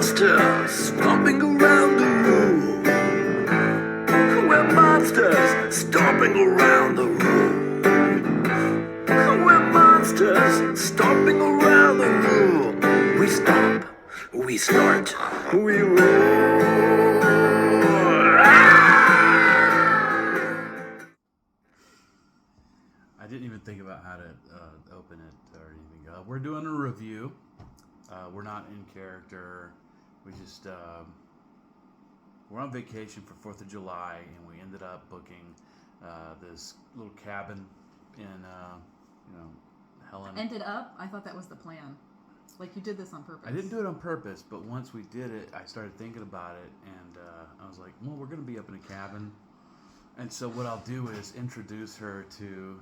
monsters stomping around the room. We're monsters stomping around the room. We're monsters stomping around the room. We stomp, we snort, we roar. I didn't even think about how to open it or anything. We're doing a review. We're not in character. We just we're on vacation for 4th of July, and we ended up booking this little cabin in Helen. Ended up? I thought that was the plan. Like you did this on purpose. I didn't do it on purpose, but once we did it, I started thinking about it, and I was like, well, we're going to be up in a cabin. And so what I'll do is introduce her to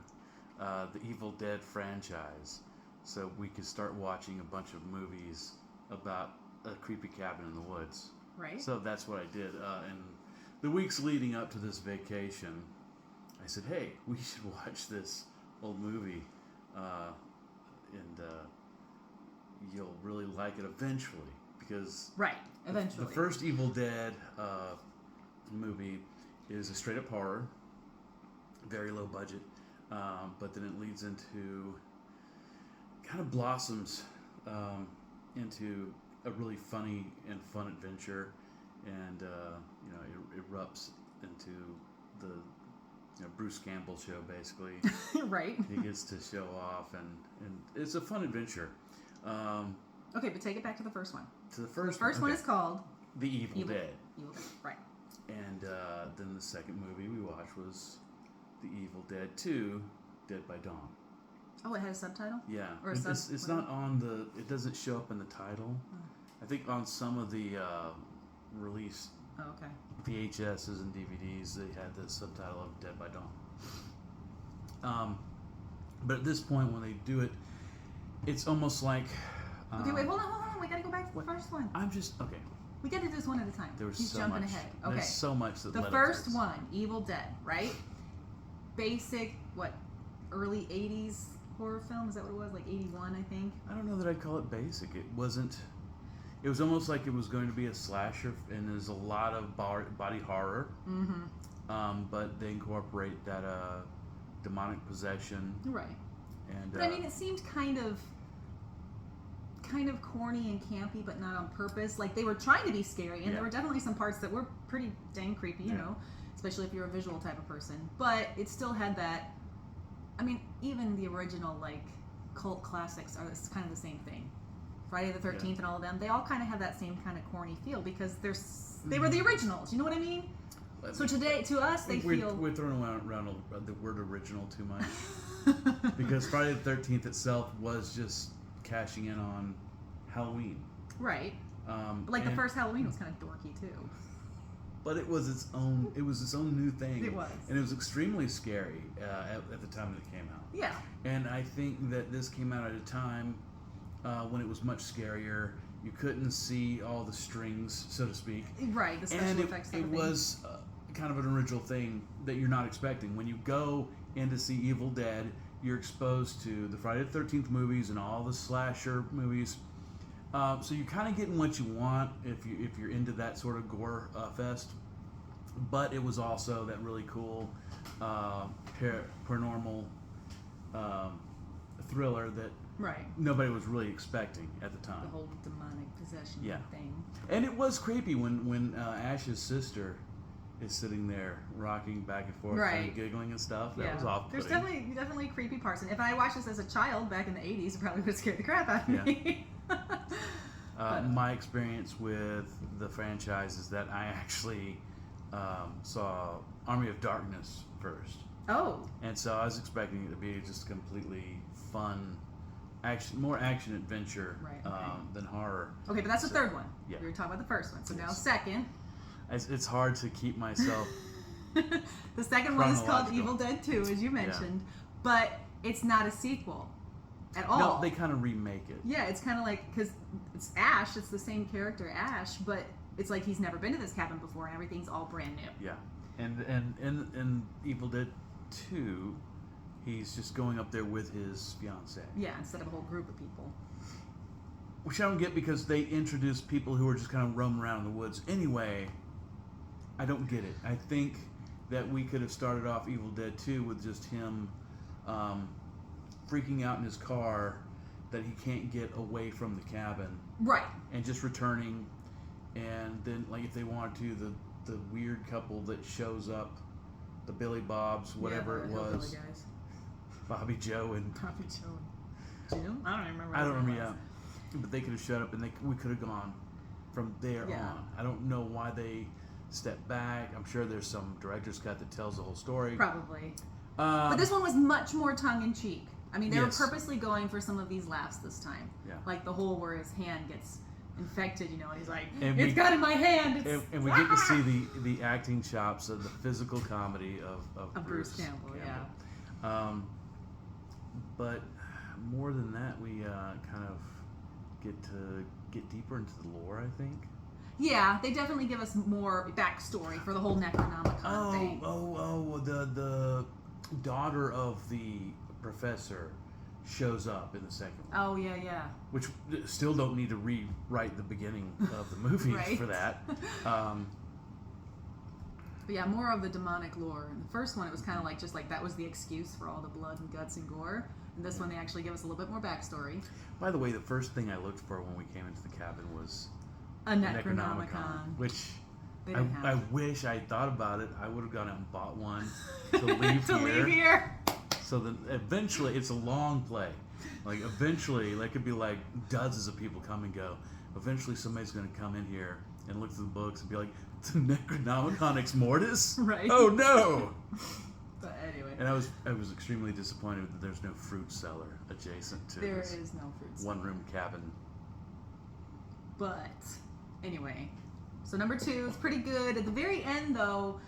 the Evil Dead franchise, so we could start watching a bunch of movies about a creepy cabin in the woods. Right. So that's what I did. And the weeks leading up to this vacation, I said, hey, we should watch this old movie, and you'll really like it eventually, because right, eventually. The first Evil Dead movie is a straight-up horror, very low budget, but then it leads into, kind of blossoms into a really funny and fun adventure, and it erupts into the Bruce Campbell show, basically. Right. He gets to show off, and it's a fun adventure. Okay, but take it back to the first one. To the first. The first one is called The Evil Dead. Evil Dead, right. And then the second movie we watched was The Evil Dead 2, Dead by Dawn. Oh, it had a subtitle? Yeah. Or it's not on the... It doesn't show up in the title. Oh. I think on some of the released okay. VHSs and DVDs, they had the subtitle of Dead by Dawn. But at this point, when they do it, it's almost like... okay, wait, hold on. We gotta go back to the first one. I'm just... Okay. We gotta do this one at a time. He's so jumping ahead. Okay. There's so much that the first one, Evil Dead, right? Basic, early 80s horror film? Is that what it was? Like 81, I think? I don't know that I'd call it basic. It wasn't... It was almost like it was going to be a slasher, and there's a lot of body horror. Mm-hmm. But they incorporate that demonic possession. Right. And, but I mean, it seemed kind of corny and campy, but not on purpose. Like, they were trying to be scary, and there were definitely some parts that were pretty dang creepy, you know, especially if you're a visual type of person. But it still had that... I mean, even the original, cult classics are kind of the same thing. Friday the 13th and all of them, they all kind of have that same kind of corny feel, because they were the originals, you know what I mean? So today, to us, we're throwing around the word original too much. Because Friday the 13th itself was just cashing in on Halloween. Right. But the first Halloween was kind of dorky too. But it was its own new thing. It was. And it was extremely scary at the time that it came out. Yeah. And I think that this came out at a time when it was much scarier. You couldn't see all the strings, so to speak. Right, the special effects. And it was kind of an original thing that you're not expecting. When you go in to see Evil Dead, you're exposed to the Friday the 13th movies and all the slasher movies. So you're kind of getting what you want if you're into that sort of gore fest. But it was also that really cool paranormal thriller that nobody was really expecting at the time. The whole demonic possession thing. And it was creepy when Ash's sister is sitting there rocking back and forth and giggling and stuff. That was off-putting. There's definitely creepy parts. And if I watched this as a child back in the 80s, it probably would have scared the crap out of me. My experience with the franchise is that I actually saw Army of Darkness first. Oh. And so I was expecting it to be just completely fun, more action adventure than horror. Okay, but that's the third one. Yeah. We were talking about the first one. So now second. It's hard to keep myself. The second one is called Evil Dead 2, as you mentioned, but it's not a sequel at all. No, they kind of remake it. Yeah, it's kind of like, because it's Ash, it's the same character, Ash, but it's like he's never been to this cabin before, and everything's all brand new. Yeah, and Evil Dead 2, he's just going up there with his fiancée. Yeah, instead of a whole group of people. which I don't get because they introduced people who were just kind of roaming around in the woods anyway. I don't get it. I think that we could have started off Evil Dead 2 with just him freaking out in his car that he can't get away from the cabin. Right. And just returning, and then, like, if they wanted to, the weird couple that shows up, the Billy Bobs, whatever it was. Guys. Bobby Joe and... Bobby Joe and Jim? I don't even remember. I don't remember, yeah. But they could have showed up, and we could have gone from there on. I don't know why they stepped back. I'm sure there's some director's cut that tells the whole story. Probably. But this one was much more tongue-in-cheek. I mean, they Yes. were purposely going for some of these laughs this time. Yeah. Like the whole where his hand gets infected, you know, and he's like, And it's got in my hand. And we get to see the acting chops of the physical comedy of Bruce Campbell, yeah. But more than that, we kind of get deeper into the lore, I think. Yeah, they definitely give us more backstory for the whole Necronomicon thing. The daughter of the professor shows up in the second one. Oh, yeah. Which still don't need to rewrite the beginning of the movie Right. for that. But yeah, more of the demonic lore. In the first one, it was kind of like just like that was the excuse for all the blood and guts and gore. And this one, they actually give us a little bit more backstory. By the way, the first thing I looked for when we came into the cabin was a Necronomicon. which They didn't have. I wish I thought about it. I would have gone out and bought one to leave to here. leave here. So then eventually, it's a long play. Like eventually, like could be like dozens of people come and go. Eventually, somebody's going to come in here and look through the books and be like, "The Necronomicon Ex Mortis? Right. Oh no!" But anyway, And I was extremely disappointed that there's no fruit cellar adjacent to there this is no fruits. one-room cabin. But anyway, so number 2 is pretty good. At the very end, though,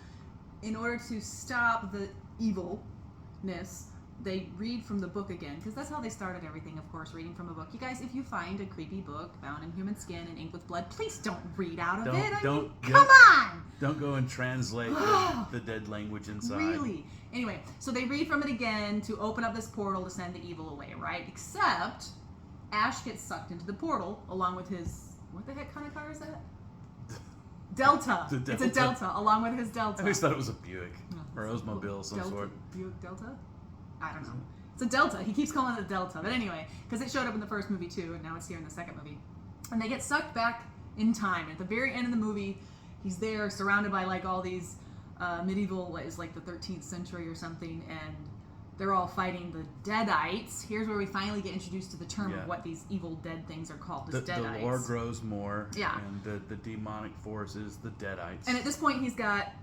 in order to stop the evilness, they read from the book again, because that's how they started everything, of course, reading from a book. You guys, if you find a creepy book bound in human skin and ink with blood, please don't read out of it. I mean, come on! Don't go and translate the dead language inside. Really? Anyway, so they read from it again to open up this portal to send the evil away, right? Except Ash gets sucked into the portal along with his... What the heck kind of car is that? Delta. The It's a Delta, along with his Delta. I always thought it was a Buick or Oldsmobile of some Delta, sort. Buick Delta? I don't know. It's a Delta. He keeps calling it a Delta. But anyway, because it showed up in the first movie too, and now it's here in the second movie. And they get sucked back in time. At the very end of the movie, he's there surrounded by like all these medieval, what is like the 13th century or something, and they're all fighting the Deadites. Here's where we finally get introduced to the term of what these evil dead things are called, the Deadites. The lore grows more, Yeah. and the demonic force is the Deadites. And at this point, he's got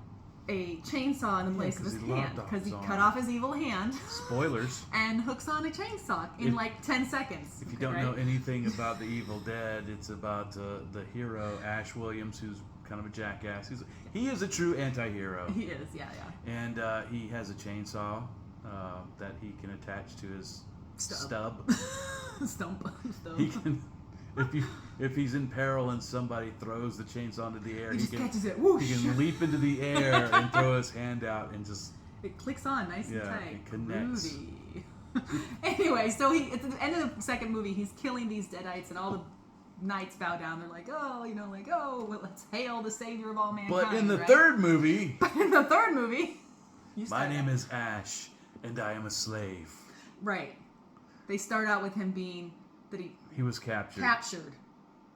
a chainsaw in the place of 'cause his he lopped hand, off because he his cut arm. off his evil hand Spoilers. and hooks on a chainsaw in like 10 seconds. If you don't know anything about the Evil Dead, it's about the hero, Ash Williams, who's kind of a jackass. He is a true anti-hero. He is, yeah. And he has a chainsaw that he can attach to his stub. Stump. He can, if he's in peril and somebody throws the chainsaw into the air, He just can catches it. Whoosh. he can leap into the air and throw his hand out and just It clicks on nice and tight. it connects. Groovy. Anyway, so at the end of the second movie, he's killing these Deadites, and all the knights bow down. They're like, well, let's hail the savior of all mankind. But in the right? third movie, My name is Ash, and I am a slave. Right. They start out with him being that He was captured.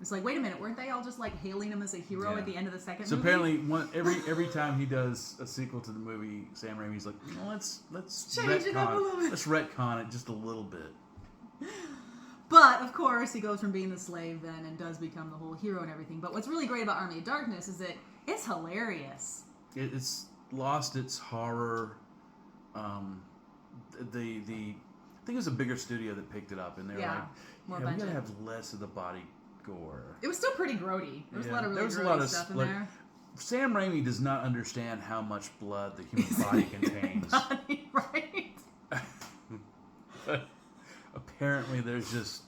It's like, wait a minute, weren't they all just like hailing him as a hero Yeah. at the end of the second So movie? apparently, every time he does a sequel to the movie, Sam Raimi's like, let's Change it up a little bit. Let's retcon it just a little bit. But, of course, he goes from being the slave then and does become the whole hero and everything. But what's really great about Army of Darkness is that it's hilarious. It's lost its horror. I think it was a bigger studio that picked it up, and they're more we budget. gotta have less of the body gore. It was still pretty grody. There was a lot of really There was a grody lot of stuff in like, there. Sam Raimi does not understand how much blood the human body contains. Right? Apparently, there's just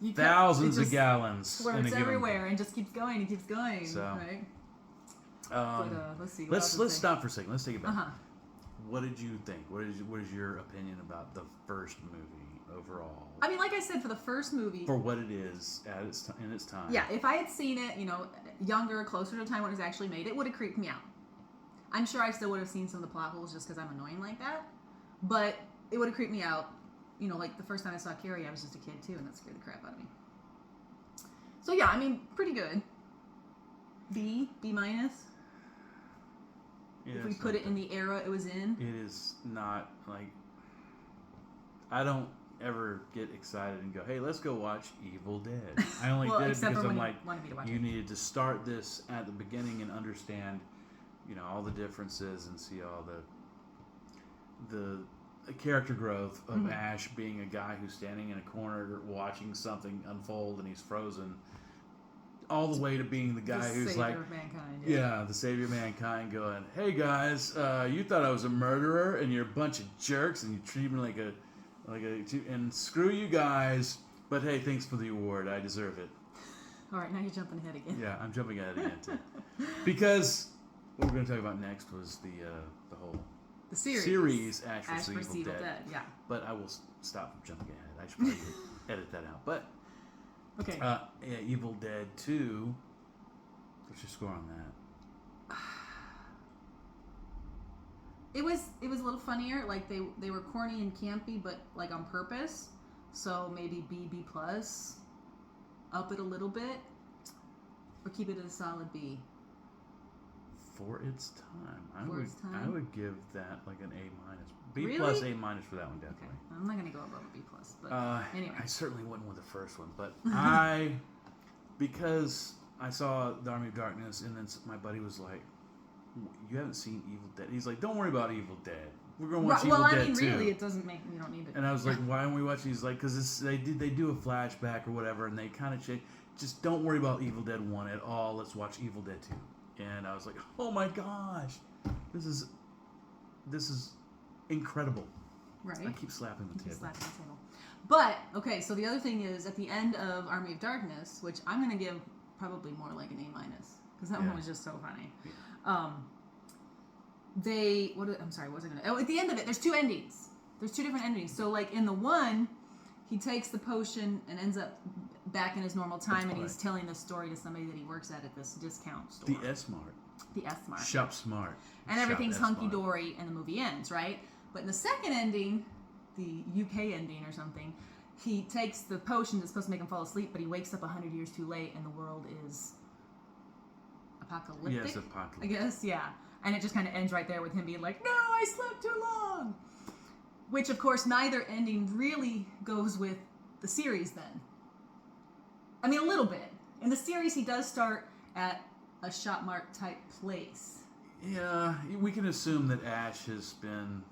You thousands it of just gallons in a Squirts given. everywhere and just keeps going and keeps going. So, right? But, let's see. what else Let's is stop for a second. Let's take it back. Uh-huh. What did you think? What is your opinion about the first movie overall. I mean, like I said, for the first movie, For what it is in its time. yeah, if I had seen it, younger, closer to the time when it was actually made, it would have creeped me out. I'm sure I still would have seen some of the plot holes just because I'm annoying like that, but it would have creeped me out. Like the first time I saw Carrie, I was just a kid too, and that scared the crap out of me. So yeah, I mean, pretty good. B minus. Yeah, If we put it in the era it was in. It is not like... I don't ever get excited and go, hey, let's go watch Evil Dead. I only did it because I'm like, you needed to start this at the beginning and understand, all the differences and see all the character growth of Ash being a guy who's standing in a corner watching something unfold and he's frozen, all the way to being the guy who's like, of mankind, the savior of mankind, going, hey guys, you thought I was a murderer and you're a bunch of jerks and you treat me like a and screw you guys, but hey, thanks for the award, I deserve it. All right, now you're jumping ahead again. Yeah, I'm jumping ahead again too, because what we're going to talk about next was the whole series Ash vs. Evil Dead. Yeah. But I will stop from jumping ahead. I should probably edit that out. But okay. Evil Dead 2. What's your score on that? It was a little funnier. Like they were corny and campy, but like on purpose. So maybe B plus. Up it a little bit, or keep it at a solid B. For its time, I would give that like an A minus. B really? Plus, A minus for that one, definitely. Okay. I'm not gonna go above a B plus, but anyway. I certainly wouldn't with the first one, but because I saw The Army of Darkness, and then my buddy was like, "You haven't seen Evil Dead?" He's like, "Don't worry about Evil Dead. We're gonna watch Evil Dead 2." Really, it doesn't make you don't need it. And I was like, "Why don't we watch?" He's like, "Because they do a flashback or whatever, and they kind of change. Just don't worry about Evil Dead 1 at all. Let's watch Evil Dead 2." And I was like, "Oh my gosh, this is incredible!" Right. I keep slapping the table. But okay, so the other thing is at the end of Army of Darkness, which I'm gonna give probably more like an A minus because that one was just so funny. Yeah. I'm sorry, what was I gonna? Oh, at the end of it, there's two endings. There's two different endings. So like in the one, he takes the potion and ends up back in his normal time, and he's telling this story to somebody that he works at this discount store. The S-Mart. The S-Mart. Shop Smart. And everything's hunky-dory, and the movie ends, right? But in the second ending, the UK ending or something, he takes the potion that's supposed to make him fall asleep, but he wakes up 100 years too late, and the world is apocalyptic. Yes, apocalyptic. I guess, yeah. And it just kind of ends right there with him being like, "No, I slept too long." Which, of course, neither ending really goes with the series then. I mean, a little bit. In the series, he does start at a shop mart type place. Yeah, we can assume that Ash has been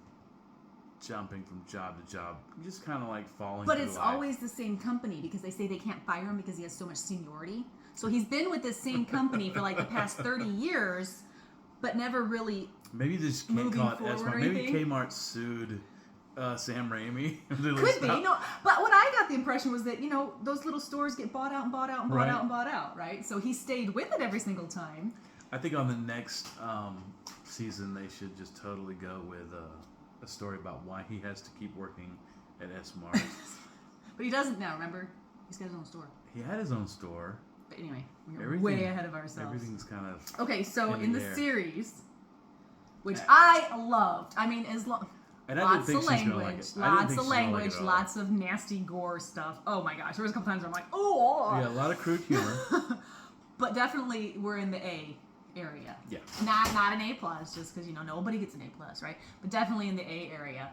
jumping from job to job, just kind of like falling But through it's life. always the same company because they say they can't fire him because he has so much seniority. So he's been with this same company for like the past 30 years, but never really Maybe they just can't call it S-Mart. Maybe anything. Kmart sued Sam Raimi. Could be. No, but what I got the impression was that, those little stores get bought out and bought out and bought out and bought out, right? So he stayed with it every single time. I think on the next season, they should just totally go with a story about why he has to keep working at S-Mart. But he doesn't now, remember? He's got his own store. He had his own store. But anyway, we're way ahead of ourselves. Everything's kind of... Okay, so in the series, which I loved, I mean, lots of language, lots of nasty gore stuff. Oh my gosh, there was a couple times where I'm like, oh! Yeah, a lot of crude humor. But definitely we're in the A area. Yeah. Not an A plus, just because nobody gets an A plus, right? But definitely in the A area.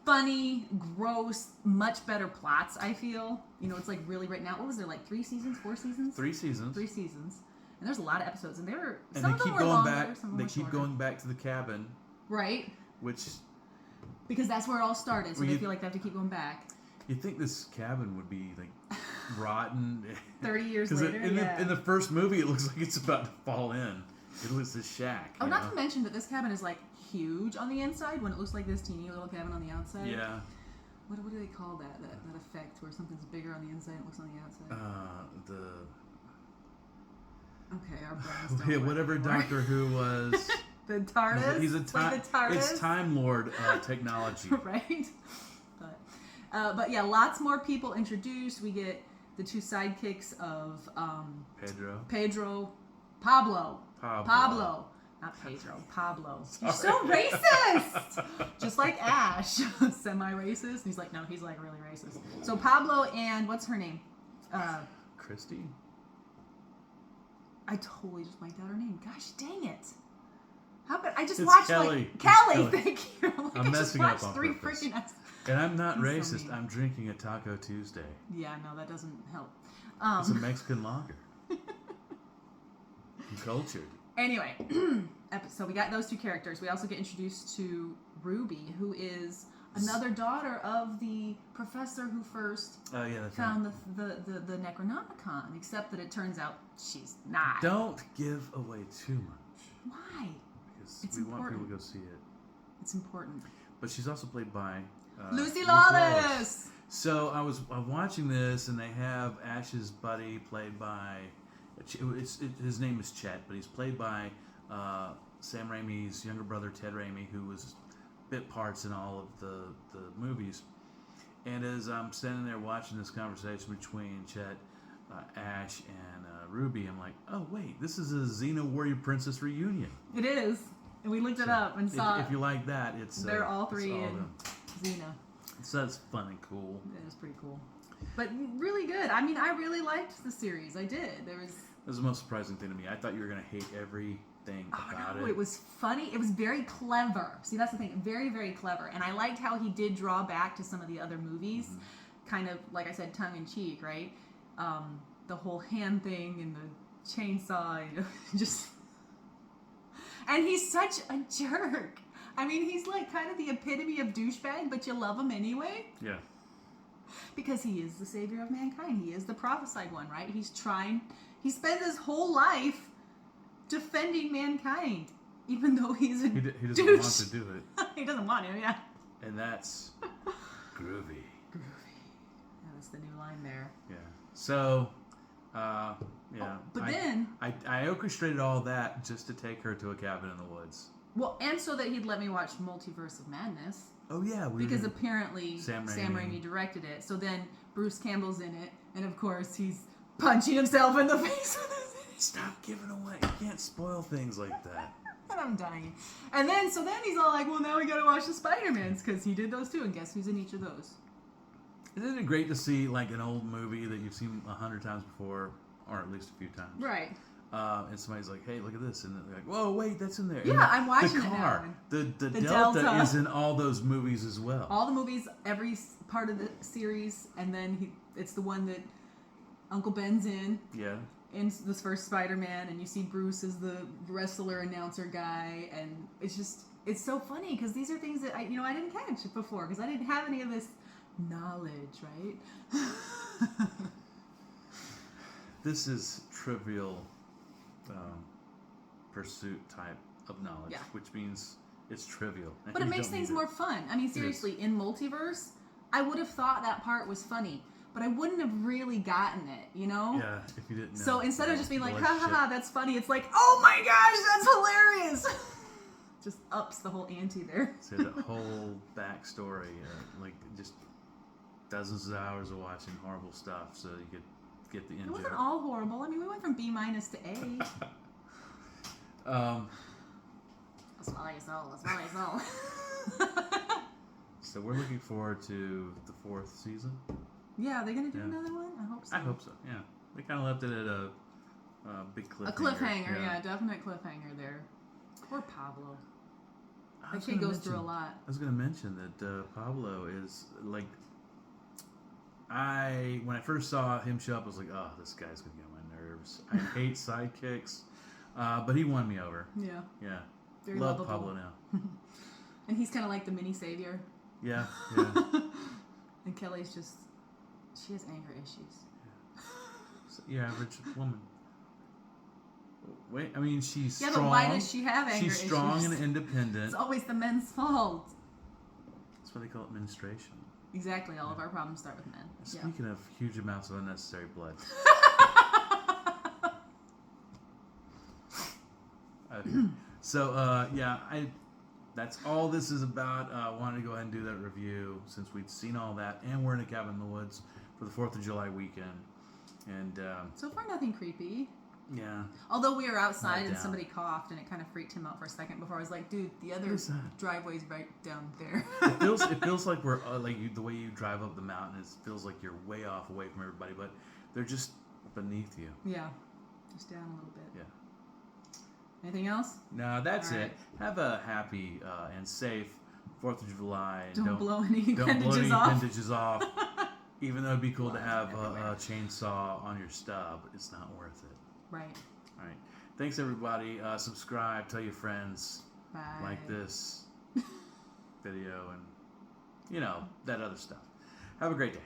Funny, gross, much better plots. I feel. It's like really written out. What was there, like 3 seasons, 4 seasons? 3 seasons. 3 seasons, and there's a lot of episodes, and they keep going back. They keep going back to the cabin. Right. Which. Because that's where it all started, so they feel like they have to keep going back. You'd think this cabin would be like rotten. 30 years later, in the first movie, it looks like it's about to fall in. It looks this shack. Oh, not to mention that this cabin is like huge on the inside when it looks like this teeny little cabin on the outside. Yeah. What do they call that effect where something's bigger on the inside and it looks on the outside? Okay, our brains don't work whatever anymore. Doctor Who was. The TARDIS. He's a like the TARDIS. It's Time Lord technology. Right. But But yeah, lots more people introduced. We get the two sidekicks of Pedro. Pablo. Not Pedro. Pablo. You're so racist! Just like Ash. Semi-racist. He's like, no, he's like really racist. So Pablo and what's her name? Christy? I totally just blanked out her name. Gosh dang it. How could I just It's watched Kelly. like Kelly, Kelly. Thank you. Like, I'm I just messing up watched on 3 purpose. freaking episodes. And I'm not He's so racist. mean. I'm drinking a Taco Tuesday. Yeah, no, that doesn't help. It's a Mexican lager. I'm cultured. Anyway, so we got those two characters. We also get introduced to Ruby, who is another daughter of the professor who first found the Necronomicon, except that it turns out she's not. Don't give away too much. Why? Because It's we want important. people to go see it. It's important. But she's also played by Lucy Lawless! So I'm watching this, and they have Ash's buddy played by... his name is Chet, but he's played by Sam Raimi's younger brother, Ted Raimi, who was bit parts in all of the movies. And as I'm standing there watching this conversation between Chet, Ash, and Ruby, I'm like, oh, wait, this is a Xena Warrior Princess reunion. It is. And we looked it up and saw if you like that, it's... they're all three in them. Xena. So that's fun and cool. It was pretty cool. But really good. I mean, I really liked the series. I did. That was the most surprising thing to me. I thought you were going to hate everything about it. It was funny. It was very clever. See, that's the thing. Very, very clever. And I liked how he did draw back to some of the other movies. Mm-hmm. Kind of, like I said, tongue-in-cheek, right? The whole hand thing and the chainsaw. Just... And he's such a jerk. I mean, he's like kind of the epitome of douchebag, but you love him anyway. Yeah. Because he is the savior of mankind. He is the prophesied one, right? He spends his whole life defending mankind, even though he's a He doesn't douche. want to do it. He doesn't want to, yeah. And that's groovy. That was the new line there. Yeah. So, yeah. But then... I orchestrated all that just to take her to a cabin in the woods. Well, and so that he'd let me watch Multiverse of Madness. Oh, yeah. Because apparently Sam Raimi directed it. So then Bruce Campbell's in it, and of course he's punching himself in the face with his... Stop giving away. You can't spoil things like that. And I'm dying. And then he's all like, well, now we gotta watch the Spider-Mans, because he did those too, and guess who's in each of those? Isn't it great to see like an old movie that you've seen 100 times before, or at least a few times? Right. And somebody's like, hey, look at this. And they're like, whoa, wait, that's in there. Yeah, and I'm watching the car, it now. The Delta is in all those movies as well. All the movies, every part of the series, and then it's the one that Uncle Ben's in. Yeah. In this first Spider-Man, and you see Bruce as the wrestler announcer guy, and it's so funny, because these are things that I didn't catch before, because I didn't have any of this knowledge, right? This is trivial pursuit type of knowledge, which means it's trivial. But it makes things more fun. I mean, seriously, in Multiverse, I would have thought that part was funny, but I wouldn't have really gotten it, you know? Yeah, if you didn't know. So instead of just being like, ha ha ha, that's funny, it's like, oh my gosh, that's hilarious! Just ups the whole ante there. So the whole backstory, like just dozens of hours of watching horrible stuff so you could get the in It wasn't joke. all horrible. I mean, we went from B- to A. Swallow your soul, swallow your soul. So we're looking forward to the 4th season. Yeah, are they going to do another one? I hope so. I hope so, yeah. They kind of left it at a big cliffhanger. A cliffhanger, yeah, definite cliffhanger there. Poor Pablo. That kid goes through a lot. I was going to mention that Pablo is like... When I first saw him show up, I was like, oh, this guy's going to get on my nerves. I hate sidekicks. But he won me over. Yeah. Yeah. Very Love lovable. Pablo now. And he's kind of like the mini savior. Yeah. And Kelly's just... She has anger issues. Yeah. So your average woman. Wait, I mean, she's strong. Yeah, but why does she have anger issues? She's strong and independent. It's always the men's fault. That's why they call it menstruation. Exactly. All of our problems start with men. Speaking of huge amounts of unnecessary blood. So, that's all this is about. I wanted to go ahead and do that review since we'd seen all that, and we're in a cabin in the woods for the 4th of July weekend. And so far, nothing creepy. yeah. Although we were outside Right and down. somebody coughed, and it kind of freaked him out for a second before I was like, dude, the other Who's that? driveway's right down there. It feels like we're the way you drive up the mountain. It feels like you're way off away from everybody, but they're just beneath you. Yeah, just down a little bit. Yeah. Anything else? No, that's All it. right. Have a happy and safe 4th of July. And Don't blow any don't blow appendages any off. appendages off. Even though it'd be cool to Flying have everywhere. a chainsaw on your stub, it's not worth it. Right. All right. Thanks, everybody. Subscribe. Tell your friends. Bye. Like this video and, that other stuff. Have a great day.